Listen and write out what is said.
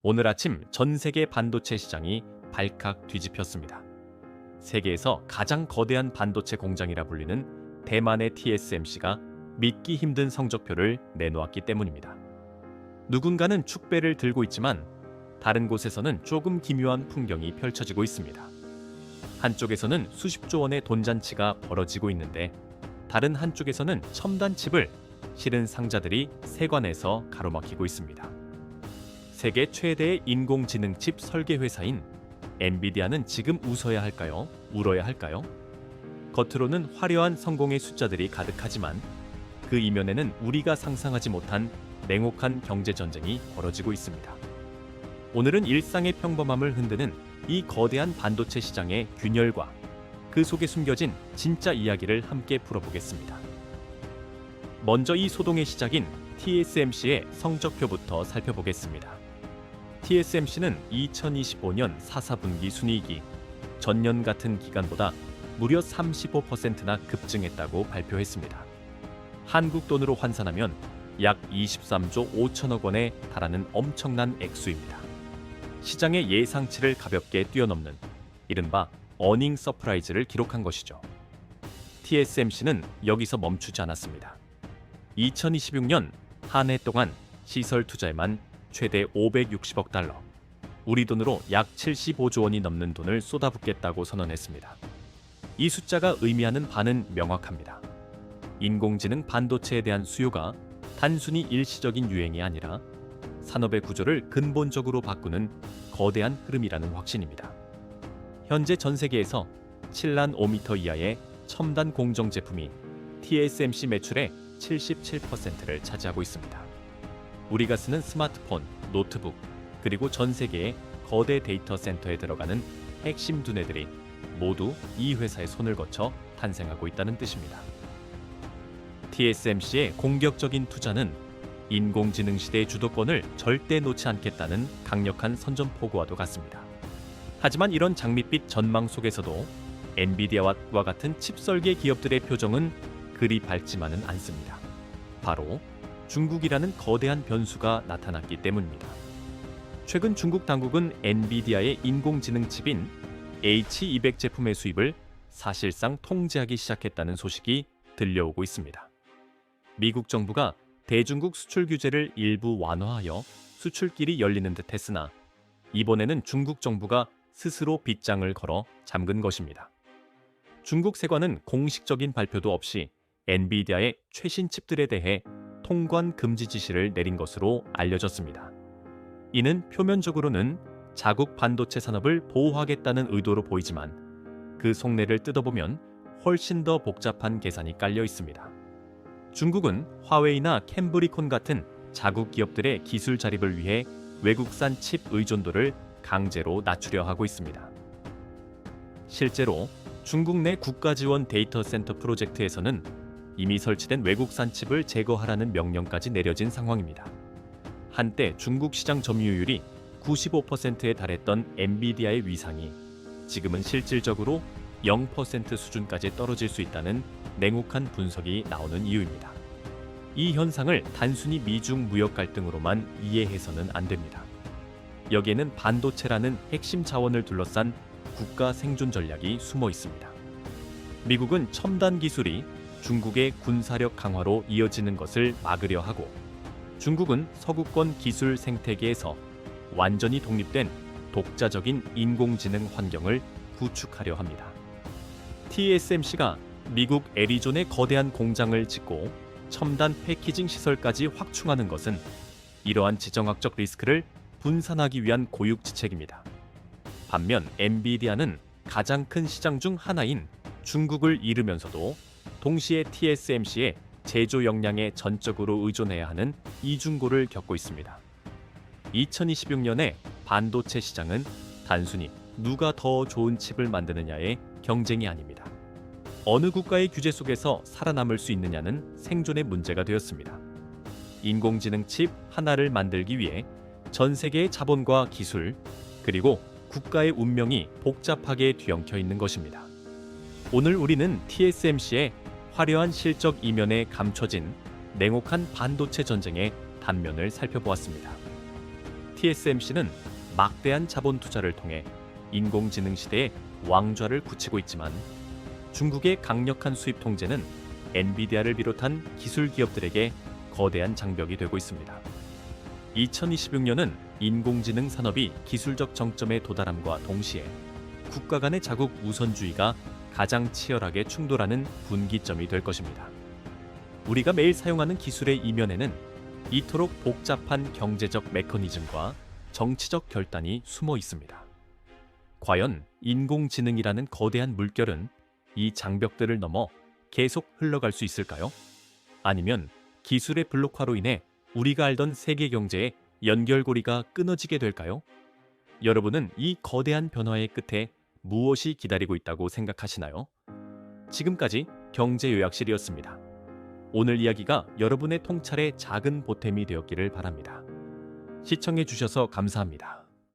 오늘 아침 전 세계 반도체 시장이 발칵 뒤집혔습니다. 세계에서 가장 거대한 반도체 공장이라 불리는 대만의 TSMC가 믿기 힘든 성적표를 내놓았기 때문입니다. 누군가는 축배를 들고 있지만 다른 곳에서는 조금 기묘한 풍경이 펼쳐지고 있습니다. 한쪽에서는 수십조 원의 돈잔치가 벌어지고 있는데 다른 한쪽에서는 첨단 칩을 실은 상자들이 세관에서 가로막히고 있습니다. 세계 최대의 인공지능 칩 설계 회사인 엔비디아는 지금 웃어야 할까요? 울어야 할까요? 겉으로는 화려한 성공의 숫자들이 가득하지만 그 이면에는 우리가 상상하지 못한 냉혹한 경제 전쟁이 벌어지고 있습니다. 오늘은 일상의 평범함을 흔드는 이 거대한 반도체 시장의 균열과 그 속에 숨겨진 진짜 이야기를 함께 풀어보겠습니다. 먼저 이 소동의 시작인 TSMC의 성적표부터 살펴보겠습니다. TSMC는 2025년 4사분기 순이익이 전년 같은 기간보다 무려 35%나 급증했다고 발표했습니다. 한국 돈으로 환산하면 약 23조 5천억 원에 달하는 엄청난 액수입니다. 시장의 예상치를 가볍게 뛰어넘는 이른바 어닝 서프라이즈를 기록한 것이죠. TSMC는 여기서 멈추지 않았습니다. 2026년 한 해 동안 시설 투자에만 최대 560억 달러, 우리 돈으로 약 75조 원이 넘는 돈을 쏟아붓겠다고 선언했습니다. 이 숫자가 의미하는 바는 명확합니다. 인공지능 반도체에 대한 수요가 단순히 일시적인 유행이 아니라 산업의 구조를 근본적으로 바꾸는 거대한 흐름이라는 확신입니다. 현재 전 세계에서 7나노미터 이하의 첨단 공정 제품이 TSMC 매출의 77%를 차지하고 있습니다. 우리가 쓰는 스마트폰, 노트북, 그리고 전 세계의 거대 데이터 센터에 들어가는 핵심 두뇌들이 모두 이 회사의 손을 거쳐 탄생하고 있다는 뜻입니다. TSMC의 공격적인 투자는 인공지능 시대의 주도권을 절대 놓지 않겠다는 강력한 선전포고와도 같습니다. 하지만 이런 장밋빛 전망 속에서도 엔비디아와 같은 칩 설계 기업들의 표정은 그리 밝지만은 않습니다. 바로 중국이라는 거대한 변수가 나타났기 때문입니다. 최근 중국 당국은 엔비디아의 인공지능 칩인 H200 제품의 수입을 사실상 통제하기 시작했다는 소식이 들려오고 있습니다. 미국 정부가 대중국 수출 규제를 일부 완화하여 수출길이 열리는 듯 했으나 이번에는 중국 정부가 스스로 빗장을 걸어 잠근 것입니다. 중국 세관은 공식적인 발표도 없이 엔비디아의 최신 칩들에 대해 통관 금지 지시를 내린 것으로 알려졌습니다. 이는 표면적으로는 자국 반도체 산업을 보호하겠다는 의도로 보이지만 그 속내를 뜯어보면 훨씬 더 복잡한 계산이 깔려 있습니다. 중국은 화웨이나 캠브리콘 같은 자국 기업들의 기술 자립을 위해 외국산 칩 의존도를 강제로 낮추려 하고 있습니다. 실제로 중국 내 국가 지원 데이터 센터 프로젝트에서는 이미 설치된 외국산 칩을 제거하라는 명령까지 내려진 상황입니다. 한때 중국 시장 점유율이 95%에 달했던 엔비디아의 위상이 지금은 실질적으로 0% 수준까지 떨어질 수 있다는 냉혹한 분석이 나오는 이유입니다. 이 현상을 단순히 미중 무역 갈등으로만 이해해서는 안 됩니다. 여기에는 반도체라는 핵심 자원을 둘러싼 국가 생존 전략이 숨어 있습니다. 미국은 첨단 기술이 중국의 군사력 강화로 이어지는 것을 막으려 하고 중국은 서구권 기술 생태계에서 완전히 독립된 독자적인 인공지능 환경을 구축하려 합니다. TSMC가 미국 애리존에 거대한 공장을 짓고 첨단 패키징 시설까지 확충하는 것은 이러한 지정학적 리스크를 분산하기 위한 고육지책입니다. 반면 엔비디아는 가장 큰 시장 중 하나인 중국을 잃으면서도 동시에 TSMC의 제조 역량에 전적으로 의존해야 하는 이중고를 겪고 있습니다. 2026년에 반도체 시장은 단순히 누가 더 좋은 칩을 만드느냐의 경쟁이 아닙니다. 어느 국가의 규제 속에서 살아남을 수 있느냐는 생존의 문제가 되었습니다. 인공지능 칩 하나를 만들기 위해 전 세계의 자본과 기술, 그리고 국가의 운명이 복잡하게 뒤엉켜 있는 것입니다. 오늘 우리는 TSMC의 화려한 실적 이면에 감춰진 냉혹한 반도체 전쟁의 단면을 살펴보았습니다. TSMC는 막대한 자본 투자를 통해 인공지능 시대의 왕좌를 굳히고 있지만 중국의 강력한 수입 통제는 엔비디아를 비롯한 기술 기업들에게 거대한 장벽이 되고 있습니다. 2026년은 인공지능 산업이 기술적 정점에 도달함과 동시에 국가 간의 자국 우선주의가 가장 치열하게 충돌하는 분기점이 될 것입니다. 우리가 매일 사용하는 기술의 이면에는 이토록 복잡한 경제적 메커니즘과 정치적 결단이 숨어 있습니다. 과연 인공지능이라는 거대한 물결은 이 장벽들을 넘어 계속 흘러갈 수 있을까요? 아니면 기술의 블록화로 인해 우리가 알던 세계 경제의 연결고리가 끊어지게 될까요? 여러분은 이 거대한 변화의 끝에 무엇이 기다리고 있다고 생각하시나요? 지금까지 경제요약실이었습니다. 오늘 이야기가 여러분의 통찰에 작은 보탬이 되었기를 바랍니다. 시청해 주셔서 감사합니다.